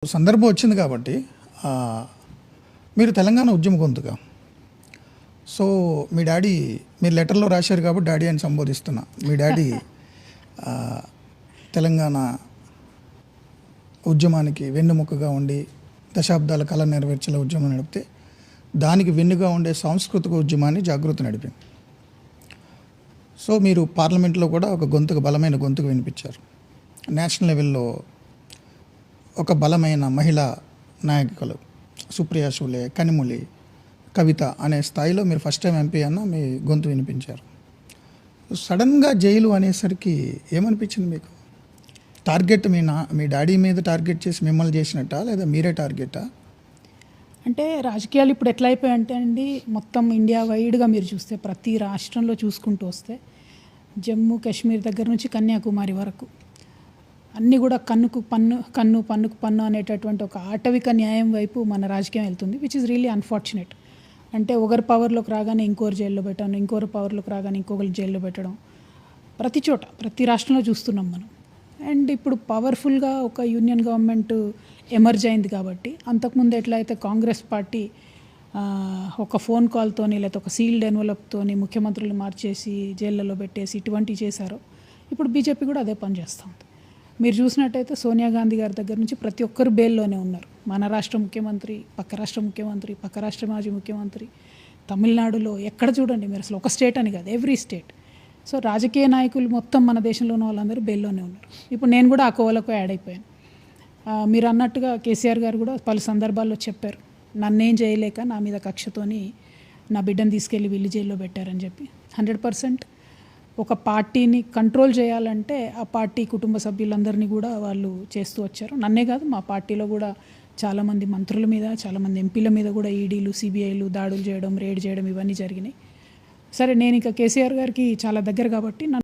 సందర్భం వచ్చింది కాబట్టి మీరు తెలంగాణ ఉద్యమ గొంతుగా. సో మీ డాడీ మీరు లెటర్లో రాశారు కాబట్టి డాడీ అని సంబోధిస్తున్నా. మీ డాడీ తెలంగాణ ఉద్యమానికి వెన్నుముకగా ఉండి దశాబ్దాల కళ నెరవేర్చేలా ఉద్యమం నడిపితే దానికి వెన్నుగా ఉండే సాంస్కృతిక ఉద్యమాన్ని జాగృతి నడిపింది. సో మీరు పార్లమెంట్లో కూడా ఒక గొంతుకు బలమైన గొంతుకు వినిపించారు. నేషనల్ లెవెల్లో ఒక బలమైన మహిళా నాయకులు సుప్రియా సూలే, కనిమొళి, కవిత అనే స్థాయిలో మీరు ఫస్ట్ టైం ఎంపీ అన్న మీ గొంతు వినిపించారు. సడన్గా జైలు అనేసరికి ఏమనిపించింది మీకు? టార్గెట్ మీ డాడీ మీద టార్గెట్ చేసి మిమ్మల్ని చేసినట్టా లేదా మీరే టార్గెటా? అంటే రాజకీయాలు ఇప్పుడు ఎట్లా అయిపోయాయంటే అండి, మొత్తం ఇండియా వైడ్గా మీరు చూస్తే ప్రతి రాష్ట్రంలో చూసుకుంటూ వస్తే జమ్మూ కాశ్మీర్ దగ్గర నుంచి కన్యాకుమారి వరకు అన్నీ కూడా కన్నుకు పన్ను అనేటటువంటి ఒక ఆటవిక న్యాయం వైపు మన రాజకీయం వెళ్తుంది, విచ్ ఇస్ రియల్లీ అన్ఫార్చునేట్. అంటే ఒకరి పవర్లోకి రాగానే ఇంకోరు జైల్లో పెట్టడం, ఇంకోరు పవర్లోకి రాగానే ఇంకొకరు జైల్లో పెట్టడం ప్రతి చోట ప్రతి రాష్ట్రంలో చూస్తున్నాం మనం. అండ్ ఇప్పుడు పవర్ఫుల్గా ఒక యూనియన్ గవర్నమెంట్ ఎమర్జ్ అయింది కాబట్టి, అంతకుముందు ఎట్లయితే కాంగ్రెస్ పార్టీ ఒక ఫోన్ కాల్తోని లేకపోతే ఒక సీల్డ్ ఎన్వలప్తోని ముఖ్యమంత్రులు మార్చేసి జైళ్ళలో పెట్టేసి ఇటువంటివి చేశారో, ఇప్పుడు బీజేపీ కూడా అదే పని చేస్తూ ఉంది. మీరు చూసినట్టయితే సోనియా గాంధీ గారి దగ్గర నుంచి ప్రతి ఒక్కరు బెయిల్లోనే ఉన్నారు. మన రాష్ట్ర ముఖ్యమంత్రి, పక్క రాష్ట్ర ముఖ్యమంత్రి, పక్క రాష్ట్ర మాజీ ముఖ్యమంత్రి, తమిళనాడులో ఎక్కడ చూడండి మీరు, అసలు ఒక స్టేట్ అని కాదు, ఎవ్రీ స్టేట్. సో రాజకీయ నాయకులు మొత్తం మన దేశంలో ఉన్న వాళ్ళందరూ బెయిల్లోనే ఉన్నారు. ఇప్పుడు నేను కూడా ఆ కోవలకు యాడ్ అయిపోయాను. మీరు అన్నట్టుగా కేసీఆర్ గారు కూడా పలు సందర్భాల్లో చెప్పారు, నన్నేం చేయలేక నా మీద కక్షతోని నా బిడ్డను తీసుకెళ్ళి వీళ్ళు జైల్లో పెట్టారని చెప్పి. 100% ఒక పార్టీని కంట్రోల్ చేయాలంటే ఆ పార్టీ కుటుంబ సభ్యులందరినీ కూడా వాళ్ళు చేస్తూ వచ్చారు. నన్నే కాదు, మా పార్టీలో కూడా చాలామంది మంత్రుల మీద, చాలామంది ఎంపీల మీద కూడా ఈడీలు, సిబిఐలు దాడులు చేయడం, రేడ్ చేయడం ఇవన్నీ జరిగినాయి. సరే, నేను ఇక కేసీఆర్ గారికి చాలా దగ్గర కాబట్టి